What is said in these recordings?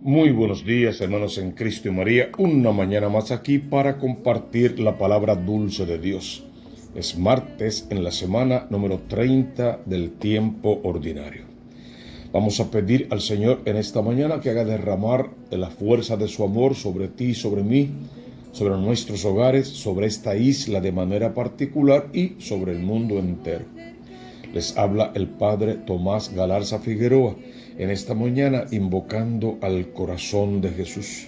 Muy buenos días, hermanos en Cristo y María. Una mañana más aquí para compartir la palabra dulce de Dios. Es martes en la semana número 30 del tiempo ordinario. Vamos a pedir al Señor en esta mañana que haga derramar la fuerza de su amor sobre ti y sobre mí, sobre nuestros hogares, sobre esta isla de manera particular y sobre el mundo entero. Les habla el Padre Tomás Galarza Figueroa en esta mañana invocando al corazón de Jesús,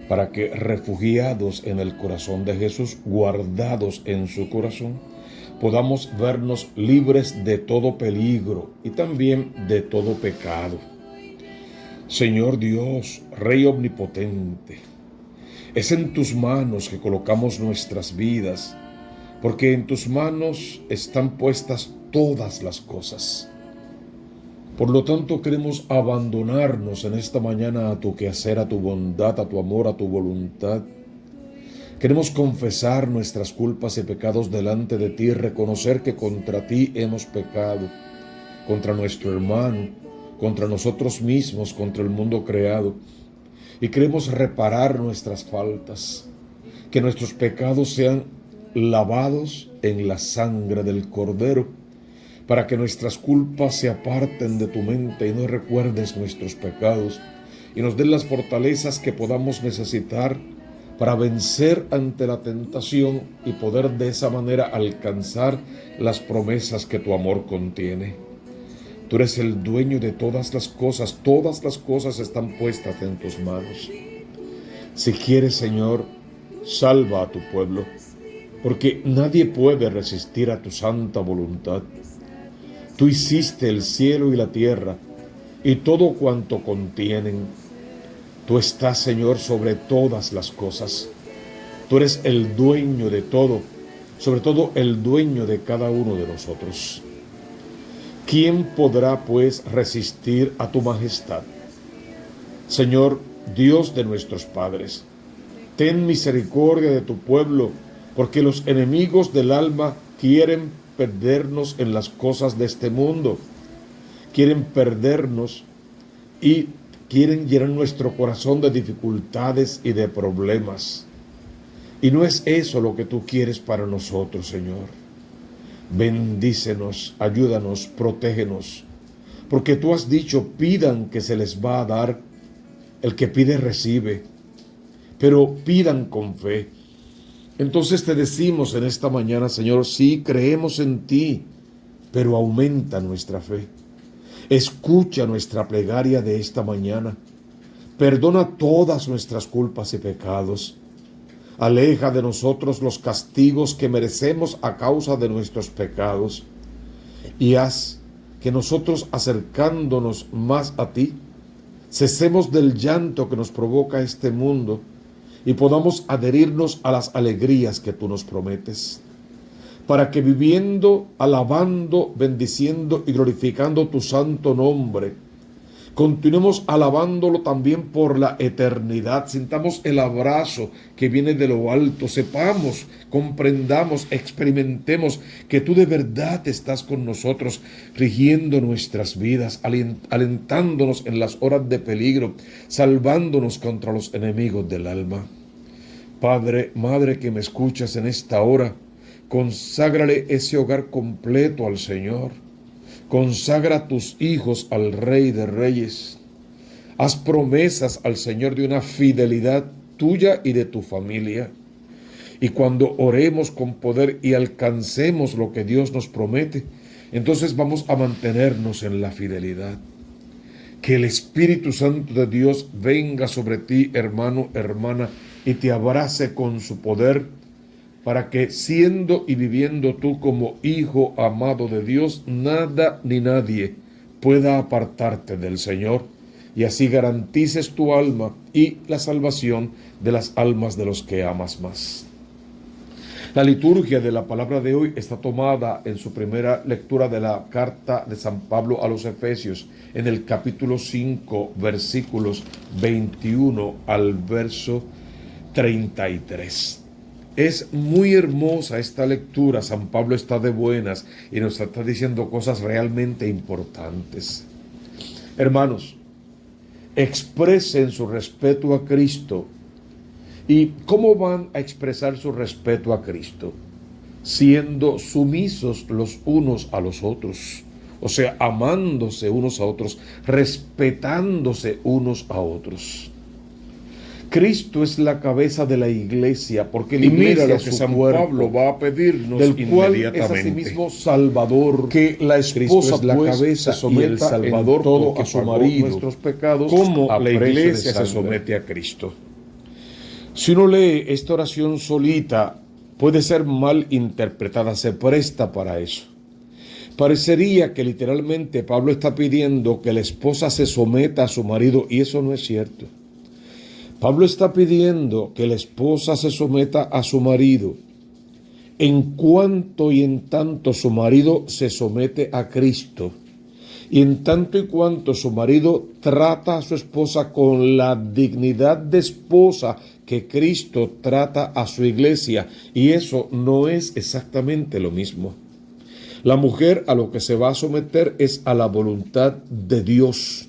para que refugiados en el corazón de Jesús, guardados en su corazón, podamos vernos libres de todo peligro y también de todo pecado. Señor Dios, Rey omnipotente, es en tus manos que colocamos nuestras vidas, porque en tus manos están puestas todas las cosas. Por lo tanto, queremos abandonarnos en esta mañana a tu quehacer, a tu bondad, a tu amor, a tu voluntad. Queremos confesar nuestras culpas y pecados delante de ti, reconocer que contra ti hemos pecado, contra nuestro hermano, contra nosotros mismos, contra el mundo creado. Y queremos reparar nuestras faltas, que nuestros pecados sean lavados en la sangre del Cordero, para que nuestras culpas se aparten de tu mente y no recuerdes nuestros pecados y nos den las fortalezas que podamos necesitar para vencer ante la tentación y poder de esa manera alcanzar las promesas que tu amor contiene. Tú eres el dueño de todas las cosas están puestas en tus manos. Si quieres, Señor, salva a tu pueblo, porque nadie puede resistir a tu santa voluntad. Tú hiciste el cielo y la tierra y todo cuanto contienen. Tú estás, Señor, sobre todas las cosas. Tú eres el dueño de todo, sobre todo el dueño de cada uno de nosotros. ¿Quién podrá, pues, resistir a tu majestad? Señor, Dios de nuestros padres, ten misericordia de tu pueblo, porque los enemigos del alma quieren perdernos en las cosas de este mundo. Quieren perdernos y quieren llenar nuestro corazón de dificultades y de problemas. Y no es eso lo que tú quieres para nosotros, Señor. Bendícenos, ayúdanos, protégenos, porque tú has dicho, pidan que se les va a dar. El que pide recibe, pero pidan con fe. Entonces te decimos en esta mañana, Señor, sí creemos en ti, pero aumenta nuestra fe. Escucha nuestra plegaria de esta mañana. Perdona todas nuestras culpas y pecados. Aleja de nosotros los castigos que merecemos a causa de nuestros pecados. Y haz que nosotros, acercándonos más a ti, cesemos del llanto que nos provoca este mundo y podamos adherirnos a las alegrías que tú nos prometes, para que viviendo, alabando, bendiciendo y glorificando tu santo nombre, continuemos alabándolo también por la eternidad. Sintamos el abrazo que viene de lo alto, sepamos, comprendamos, experimentemos que tú de verdad estás con nosotros, rigiendo nuestras vidas, alentándonos en las horas de peligro, salvándonos contra los enemigos del alma. Padre, Madre que me escuchas en esta hora, conságrale ese hogar completo al Señor. Consagra a tus hijos al Rey de Reyes. Haz promesas al Señor de una fidelidad tuya y de tu familia. Y cuando oremos con poder y alcancemos lo que Dios nos promete, entonces vamos a mantenernos en la fidelidad. Que el Espíritu Santo de Dios venga sobre ti, hermano, hermana, y te abrace con su poder, para que siendo y viviendo tú como hijo amado de Dios, nada ni nadie pueda apartarte del Señor, y así garantices tu alma y la salvación de las almas de los que amas más. La liturgia de la palabra de hoy está tomada en su primera lectura de la carta de San Pablo a los Efesios, en el capítulo 5, versículos 21 al verso 33. Es muy hermosa esta lectura. San Pablo está de buenas y nos está diciendo cosas realmente importantes. Hermanos, expresen su respeto a Cristo. ¿Y cómo van a expresar su respeto a Cristo? Siendo sumisos los unos a los otros. O sea, amándose unos a otros, respetándose unos a otros. Cristo es la cabeza de la iglesia, porque la iglesia, mira lo que San Pablo va a pedirnos del inmediatamente, cual es asimismo Salvador, que la esposa es la cabeza y el Salvador todo a su marido, nuestros pecados, como la iglesia se somete a Cristo. Si uno lee esta oración solita, puede ser mal interpretada, se presta para eso. Parecería que literalmente Pablo está pidiendo que la esposa se someta a su marido, y eso no es cierto. Pablo está pidiendo que la esposa se someta a su marido en cuanto y en tanto su marido se somete a Cristo, y en tanto y cuanto su marido trata a su esposa con la dignidad de esposa que Cristo trata a su iglesia, y eso no es exactamente lo mismo. La mujer a lo que se va a someter es a la voluntad de Dios.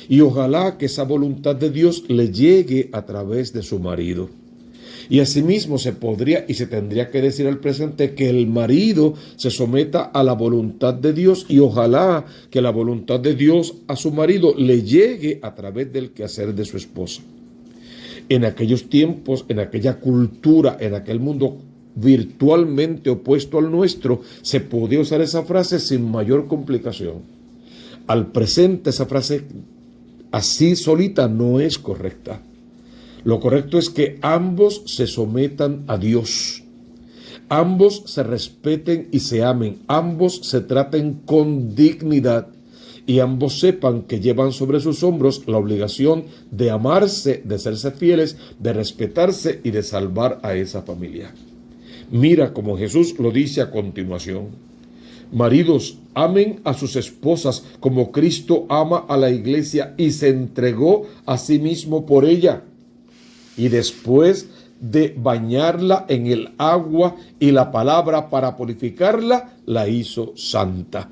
Y ojalá que esa voluntad de Dios le llegue a través de su marido. Y asimismo se podría y se tendría que decir al presente que el marido se someta a la voluntad de Dios, y ojalá que la voluntad de Dios a su marido le llegue a través del quehacer de su esposa. En aquellos tiempos, en aquella cultura, en aquel mundo virtualmente opuesto al nuestro, se podía usar esa frase sin mayor complicación. Al presente esa frase así solita no es correcta. Lo correcto es que ambos se sometan a Dios. Ambos se respeten y se amen. Ambos se traten con dignidad. Y ambos sepan que llevan sobre sus hombros la obligación de amarse, de serse fieles, de respetarse y de salvar a esa familia. Mira como Jesús lo dice a continuación. Maridos, amen a sus esposas como Cristo ama a la iglesia y se entregó a sí mismo por ella. Y después de bañarla en el agua y la palabra para purificarla, la hizo santa.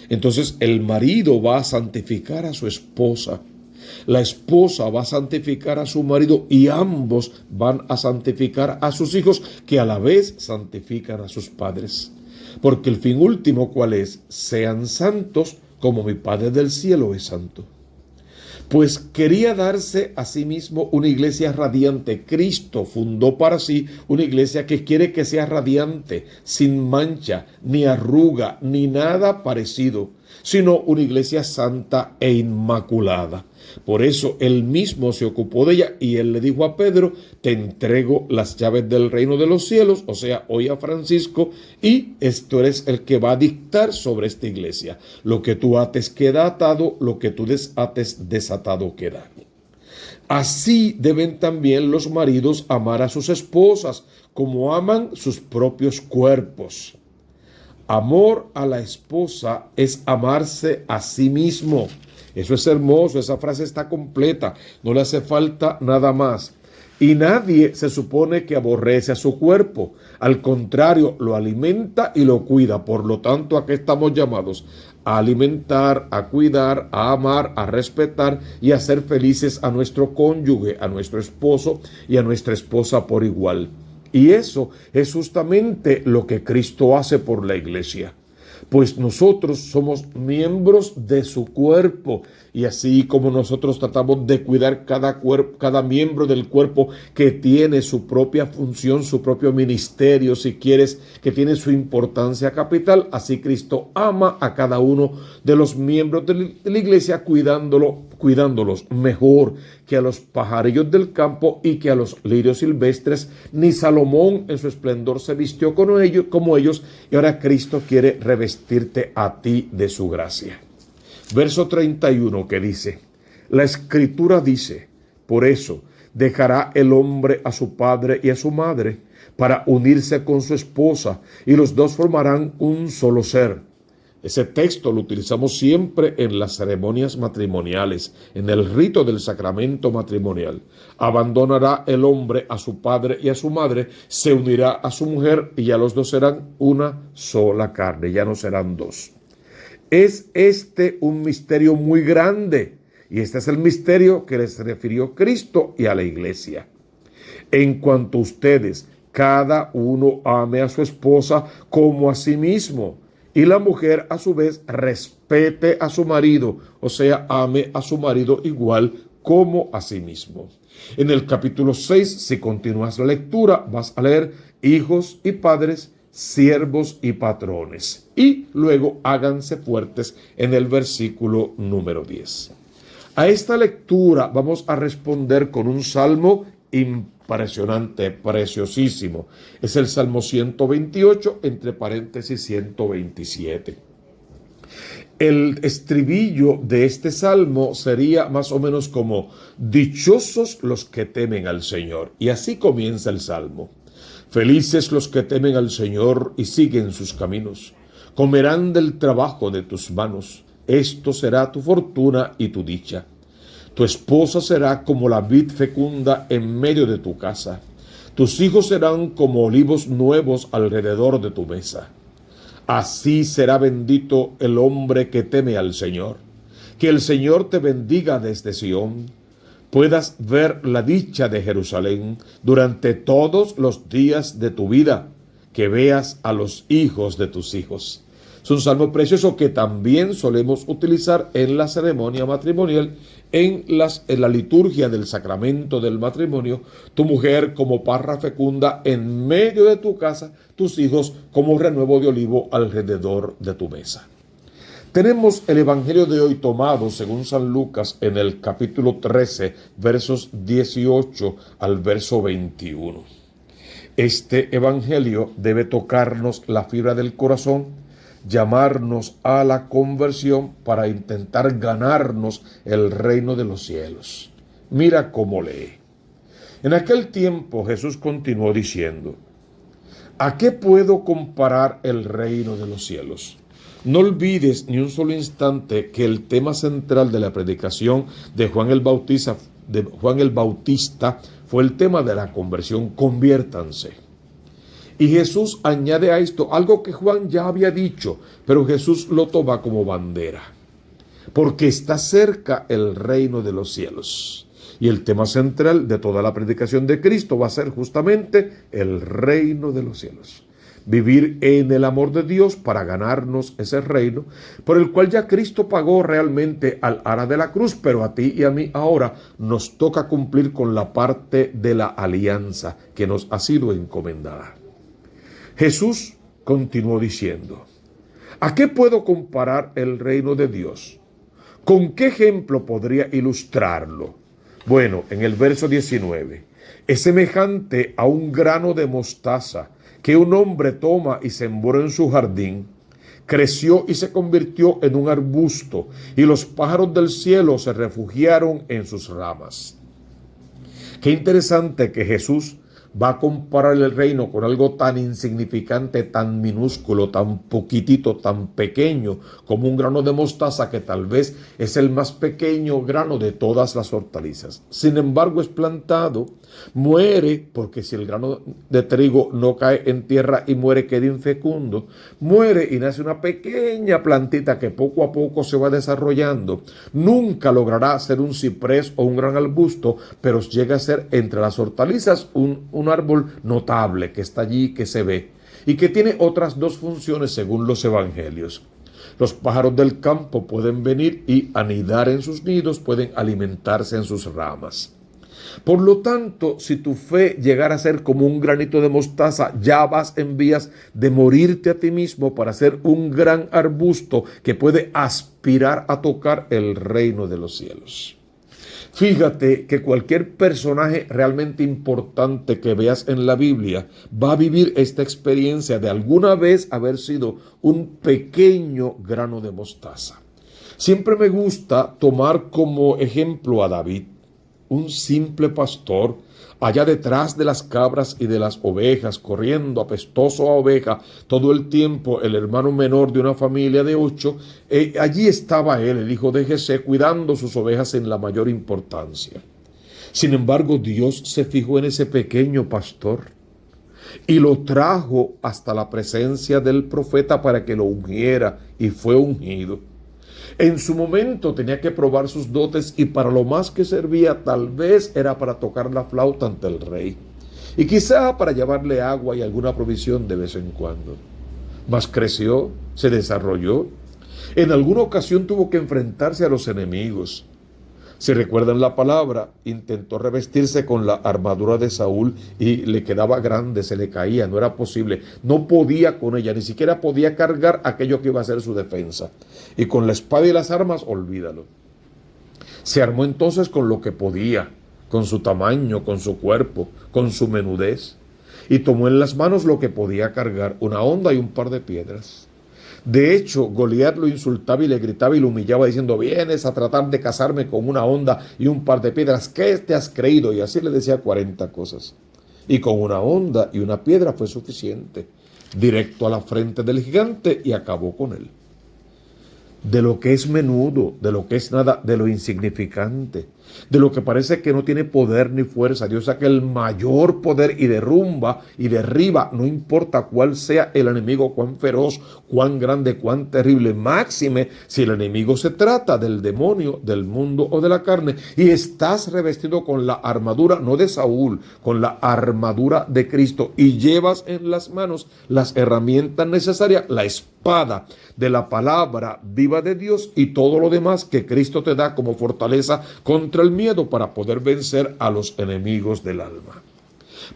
Entonces el marido va a santificar a su esposa. La esposa va a santificar a su marido, y ambos van a santificar a sus hijos, que a la vez santifican a sus padres. Porque el fin último, ¿cuál es? Sean santos como mi Padre del cielo es santo. Pues quería darse a sí mismo una iglesia radiante. Cristo fundó para sí una iglesia que quiere que sea radiante, sin mancha, ni arruga, ni nada parecido, sino una iglesia santa e inmaculada. Por eso él mismo se ocupó de ella, y él le dijo a Pedro: te entrego las llaves del reino de los cielos, o sea, hoy a Francisco, y esto eres el que va a dictar sobre esta iglesia. Lo que tú ates queda atado, lo que tú desates desatado queda. Así deben también los maridos amar a sus esposas como aman sus propios cuerpos. Amor a la esposa es amarse a sí mismo. Eso es hermoso, esa frase está completa, no le hace falta nada más. Y nadie se supone que aborrece a su cuerpo, al contrario, lo alimenta y lo cuida. Por lo tanto, ¿a qué estamos llamados? A alimentar, a cuidar, a amar, a respetar y a hacer felices a nuestro cónyuge, a nuestro esposo y a nuestra esposa por igual. Y eso es justamente lo que Cristo hace por la iglesia. Pues nosotros somos miembros de su cuerpo, y así como nosotros tratamos de cuidar cada miembro del cuerpo que tiene su propia función, su propio ministerio, si quieres, que tiene su importancia capital, así Cristo ama a cada uno de los miembros de la iglesia, cuidándolos mejor que a los pajarillos del campo y que a los lirios silvestres. Ni Salomón en su esplendor se vistió como ellos, y ahora Cristo quiere revestirte a ti de su gracia. Verso 31 que dice: la Escritura dice, por eso dejará el hombre a su padre y a su madre para unirse con su esposa, y los dos formarán un solo ser. Ese texto lo utilizamos siempre en las ceremonias matrimoniales, en el rito del sacramento matrimonial. Abandonará el hombre a su padre y a su madre, se unirá a su mujer, y ya los dos serán una sola carne, ya no serán dos. Es este un misterio muy grande, Y este es el misterio que les refirió Cristo y a la iglesia. En cuanto a ustedes, cada uno ame a su esposa como a sí mismo, y la mujer a su vez respete a su marido, o sea, ame a su marido igual como a sí mismo. En el capítulo 6, si continúas la lectura, vas a leer hijos y padres, siervos y patrones. Y luego háganse fuertes en el versículo número 10. A esta lectura vamos a responder con un salmo impresionante, preciosísimo. Es el Salmo 128, entre paréntesis 127. El estribillo de este salmo sería más o menos como: dichosos los que temen al Señor. Y así comienza el salmo. Felices los que temen al Señor y siguen sus caminos. Comerán del trabajo de tus manos. Esto será tu fortuna y tu dicha. Tu esposa será como la vid fecunda en medio de tu casa. Tus hijos serán como olivos nuevos alrededor de tu mesa. Así será bendito el hombre que teme al Señor. Que el Señor te bendiga desde Sión. Puedas ver la dicha de Jerusalén durante todos los días de tu vida. Que veas a los hijos de tus hijos. Es un salmo precioso que también solemos utilizar en la ceremonia matrimonial, en la liturgia del sacramento del matrimonio. Tu mujer como parra fecunda en medio de tu casa, tus hijos como renuevo de olivo alrededor de tu mesa. Tenemos el evangelio de hoy tomado según San Lucas en el capítulo 13, versos 18 al verso 21. Este evangelio debe tocarnos la fibra del corazón, llamarnos a la conversión para intentar ganarnos el reino de los cielos. Mira cómo lee. En aquel tiempo Jesús continuó diciendo: ¿a qué puedo comparar el reino de los cielos? No olvides ni un solo instante que el tema central de la predicación de Juan el Bautista fue el tema de la conversión. Conviértanse. Y Jesús añade a esto algo que Juan ya había dicho, pero Jesús lo toma como bandera. Porque está cerca el reino de los cielos. Y el tema central de toda la predicación de Cristo va a ser justamente el reino de los cielos. Vivir en el amor de Dios para ganarnos ese reino, por el cual ya Cristo pagó realmente al ara de la cruz, pero a ti y a mí ahora nos toca cumplir con la parte de la alianza que nos ha sido encomendada. Jesús continuó diciendo: ¿a qué puedo comparar el reino de Dios? ¿Con qué ejemplo podría ilustrarlo? Bueno, en el verso 19, es semejante a un grano de mostaza que un hombre toma y sembró en su jardín. Creció y se convirtió en un arbusto, y los pájaros del cielo se refugiaron en sus ramas. Qué interesante que Jesús va a comparar el reino con algo tan insignificante, tan minúsculo, tan poquitito, tan pequeño, como un grano de mostaza, que tal vez es el más pequeño grano de todas las hortalizas. Sin embargo, es plantado, muere, porque si el grano de trigo no cae en tierra y muere, queda infecundo, muere y nace una pequeña plantita que poco a poco se va desarrollando. Nunca logrará ser un ciprés o un gran arbusto, pero llega a ser entre las hortalizas un árbol notable que está allí, que se ve, y que tiene otras dos funciones según los evangelios. Los pájaros del campo pueden venir y anidar en sus nidos, pueden alimentarse en sus ramas. Por lo tanto, si tu fe llegara a ser como un granito de mostaza, ya vas en vías de morirte a ti mismo para ser un gran arbusto que puede aspirar a tocar el reino de los cielos. Fíjate que cualquier personaje realmente importante que veas en la Biblia va a vivir esta experiencia de alguna vez haber sido un pequeño grano de mostaza. Siempre me gusta tomar como ejemplo a David, un simple pastor, allá detrás de las cabras y de las ovejas, corriendo apestoso a oveja todo el tiempo, el hermano menor de una familia de 8, allí estaba él, el hijo de Jesé, cuidando sus ovejas en la mayor importancia. Sin embargo, Dios se fijó en ese pequeño pastor y lo trajo hasta la presencia del profeta para que lo ungiera, y fue ungido. En su momento tenía que probar sus dotes y para lo más que servía tal vez era para tocar la flauta ante el rey. Y quizá para llevarle agua y alguna provisión de vez en cuando. Mas creció, se desarrolló. En alguna ocasión tuvo que enfrentarse a los enemigos. Si recuerdan la palabra, intentó revestirse con la armadura de Saúl y le quedaba grande, se le caía, no era posible, no podía con ella, ni siquiera podía cargar aquello que iba a ser su defensa. Y con la espada y las armas, olvídalo. Se armó entonces con lo que podía, con su tamaño, con su cuerpo, con su menudez, y tomó en las manos lo que podía cargar, una honda y un par de piedras. De hecho, Goliat lo insultaba y le gritaba y lo humillaba diciendo: vienes a tratar de casarme con una honda y un par de piedras, ¿qué te has creído? Y así le decía 40 cosas. Y con una honda y una piedra fue suficiente. Directo a la frente del gigante y acabó con él. De lo que es menudo, de lo que es nada, de lo insignificante, de lo que parece que no tiene poder ni fuerza, Dios saca el mayor poder y derrumba y derriba, no importa cuál sea el enemigo, cuán feroz, cuán grande, cuán terrible, máxime si el enemigo se trata del demonio, del mundo o de la carne, y estás revestido con la armadura, no de Saúl, con la armadura de Cristo, y llevas en las manos las herramientas necesarias, la espada de la palabra viva de Dios y todo lo demás que Cristo te da como fortaleza contra el miedo para poder vencer a los enemigos del alma.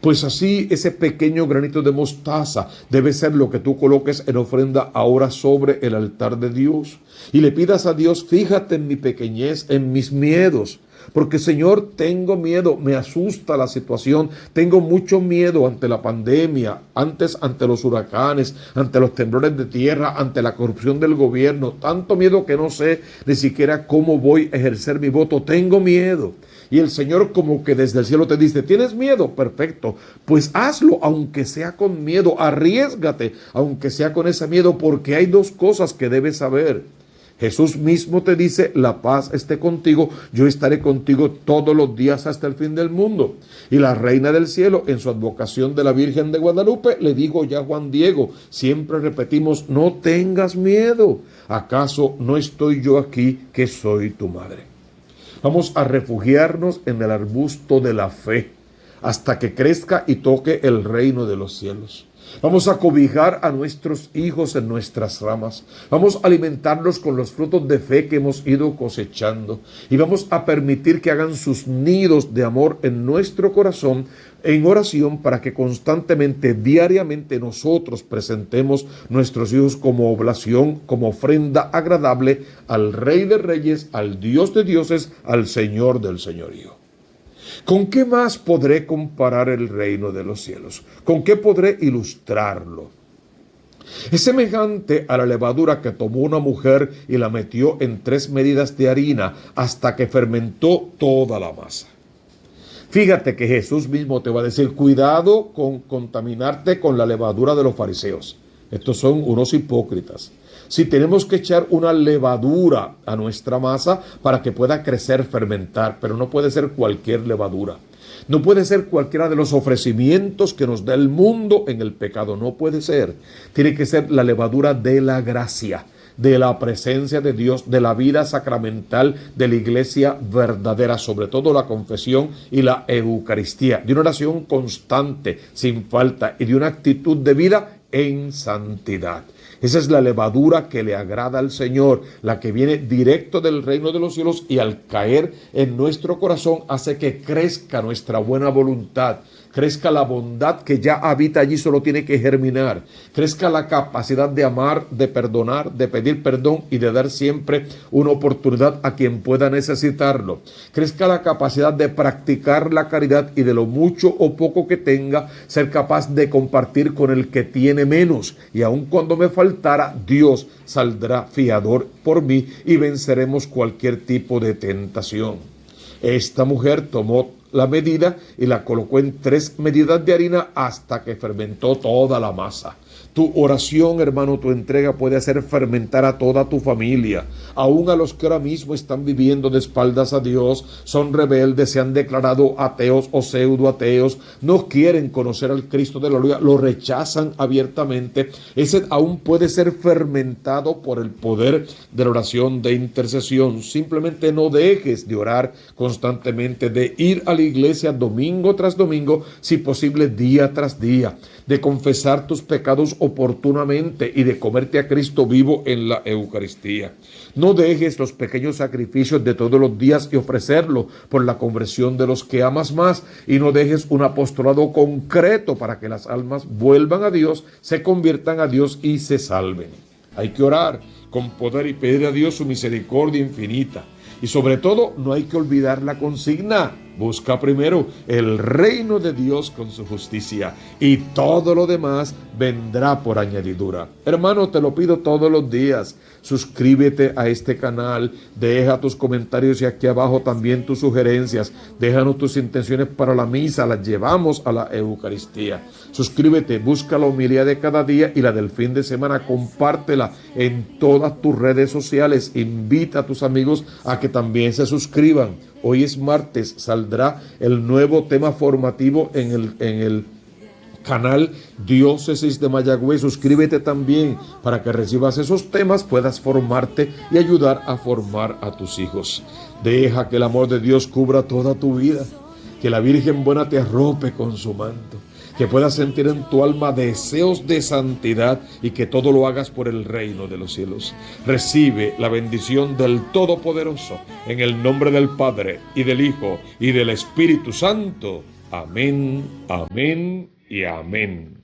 Pues así ese pequeño granito de mostaza debe ser lo que tú coloques en ofrenda ahora sobre el altar de Dios y le pidas a Dios: fíjate en mi pequeñez, en mis miedos. Porque Señor, tengo miedo, me asusta la situación, tengo mucho miedo ante la pandemia, antes ante los huracanes, ante los temblores de tierra, ante la corrupción del gobierno, tanto miedo que no sé ni siquiera cómo voy a ejercer mi voto, tengo miedo. Y el Señor como que desde el cielo te dice: ¿tienes miedo? Perfecto, pues hazlo aunque sea con miedo, arriésgate aunque sea con ese miedo, porque hay dos cosas que debes saber. Jesús mismo te dice: la paz esté contigo, yo estaré contigo todos los días hasta el fin del mundo. Y la Reina del Cielo, en su advocación de la Virgen de Guadalupe, le dijo ya a Juan Diego, siempre repetimos: no tengas miedo, ¿acaso no estoy yo aquí que soy tu madre? Vamos a refugiarnos en el arbusto de la fe hasta que crezca y toque el reino de los cielos. Vamos a cobijar a nuestros hijos en nuestras ramas. Vamos a alimentarlos con los frutos de fe que hemos ido cosechando. Y vamos a permitir que hagan sus nidos de amor en nuestro corazón en oración para que constantemente, diariamente nosotros presentemos nuestros hijos como oblación, como ofrenda agradable al Rey de Reyes, al Dios de dioses, al Señor del señorío. ¿Con qué más podré comparar el reino de los cielos? ¿Con qué podré ilustrarlo? Es semejante a la levadura que tomó una mujer y la metió en 3 medidas de harina hasta que fermentó toda la masa. Fíjate que Jesús mismo te va a decir: cuidado con contaminarte con la levadura de los fariseos. Estos son unos hipócritas. Si tenemos que echar una levadura a nuestra masa para que pueda crecer, fermentar, pero no puede ser cualquier levadura. No puede ser cualquiera de los ofrecimientos que nos da el mundo en el pecado. No puede ser. Tiene que ser la levadura de la gracia, de la presencia de Dios, de la vida sacramental de la iglesia verdadera, sobre todo la confesión y la Eucaristía, de una oración constante, sin falta, y de una actitud de vida en santidad. Esa es la levadura que le agrada al Señor, la que viene directo del reino de los cielos y al caer en nuestro corazón hace que crezca nuestra buena voluntad, crezca la bondad que ya habita allí, solo tiene que germinar, crezca la capacidad de amar, de perdonar, de pedir perdón y de dar siempre una oportunidad a quien pueda necesitarlo, crezca la capacidad de practicar la caridad y de lo mucho o poco que tenga, ser capaz de compartir con el que tiene menos, y aun cuando me faltara, Dios saldrá fiador por mí y venceremos cualquier tipo de tentación. Esta mujer tomó la medida y la colocó en 3 medidas de harina hasta que fermentó toda la masa. Tu oración, hermano, tu entrega puede hacer fermentar a toda tu familia, aún a los que ahora mismo están viviendo de espaldas a Dios, son rebeldes, se han declarado ateos o pseudoateos, no quieren conocer al Cristo de la gloria, lo rechazan abiertamente. Ese aún puede ser fermentado por el poder de la oración de intercesión. Simplemente no dejes de orar constantemente, de ir a la iglesia domingo tras domingo, si posible día tras día, de confesar tus pecados oportunamente y de comerte a Cristo vivo en la Eucaristía. No dejes los pequeños sacrificios de todos los días y ofrecerlo por la conversión de los que amas más, y no dejes un apostolado concreto para que las almas vuelvan a Dios, se conviertan a Dios y se salven. Hay que orar con poder y pedir a Dios su misericordia infinita. Y sobre todo, no hay que olvidar la consigna: busca primero el reino de Dios con su justicia, y todo lo demás vendrá por añadidura. Hermano, te lo pido todos los días. Suscríbete a este canal, deja tus comentarios y aquí abajo también tus sugerencias. Déjanos tus intenciones para la misa, las llevamos a la Eucaristía. Suscríbete, busca la homilía de cada día y la del fin de semana, compártela en todas tus redes sociales. Invita a tus amigos a que también se suscriban. Hoy es martes, saldrá el nuevo tema formativo en el canal Diócesis de Mayagüez. Suscríbete también para que recibas esos temas, puedas formarte y ayudar a formar a tus hijos. Deja que el amor de Dios cubra toda tu vida, que la Virgen buena te arrope con su manto, que puedas sentir en tu alma deseos de santidad y que todo lo hagas por el reino de los cielos. Recibe la bendición del Todopoderoso en el nombre del Padre y del Hijo y del Espíritu Santo. Amén, amén y amén.